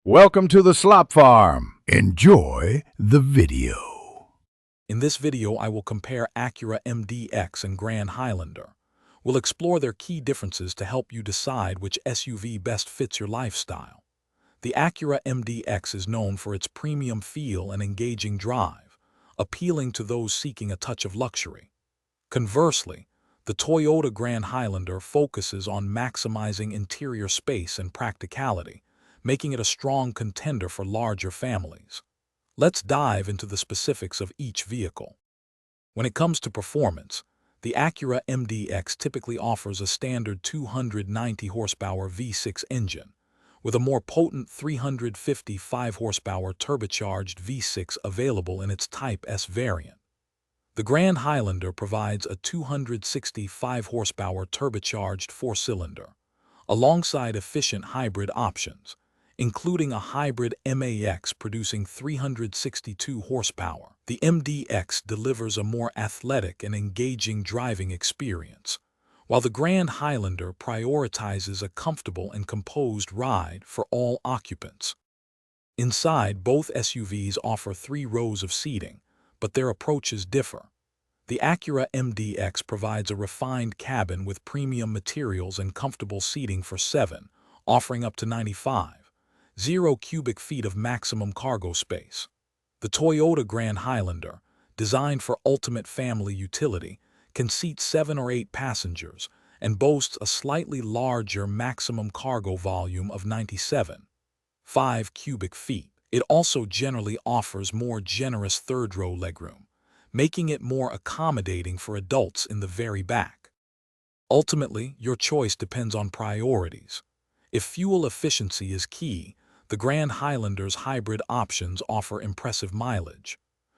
Welcome to the Slop Farm. Enjoy the video. In this video, I will compare Acura MDX and Grand Highlander. We'll explore their key differences to help you decide which SUV best fits your lifestyle. The Acura MDX is known for its premium feel and engaging drive, appealing to those seeking a touch of luxury. Conversely, the Toyota Grand Highlander focuses on maximizing interior space and practicality, making it a strong contender for larger families. Let's dive into the specifics of each vehicle. When it comes to performance, the Acura MDX typically offers a standard 290 horsepower V6 engine, with a more potent 355 horsepower turbocharged V6 available in its Type S variant. The Grand Highlander provides a 265 horsepower turbocharged four-cylinder, alongside efficient hybrid options, including a hybrid MAX producing 362 horsepower. The MDX delivers a more athletic and engaging driving experience, while the Grand Highlander prioritizes a comfortable and composed ride for all occupants. Inside, both SUVs offer 3 rows of seating, but their approaches differ. The Acura MDX provides a refined cabin with premium materials and comfortable seating for 7, offering up to 95.0 cubic feet of maximum cargo space. The Toyota Grand Highlander, designed for ultimate family utility, can seat 7 or 8 passengers and boasts a slightly larger maximum cargo volume of 97.5 cubic feet. It also generally offers more generous third-row legroom, making it more accommodating for adults in the very back. Ultimately, your choice depends on priorities. If fuel efficiency is key, the Grand Highlander's hybrid options offer impressive mileage.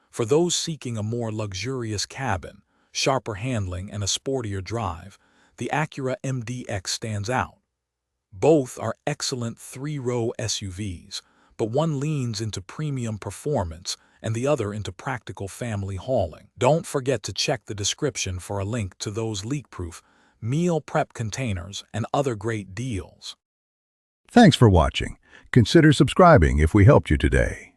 For those seeking a more luxurious cabin, sharper handling, and a sportier drive, the Acura MDX stands out. Both are excellent 3-row SUVs, but one leans into premium performance and the other into practical family hauling. Don't forget to check the description for a link to those leak-proof meal prep containers and other great deals. Thanks for watching. Consider subscribing if we helped you today.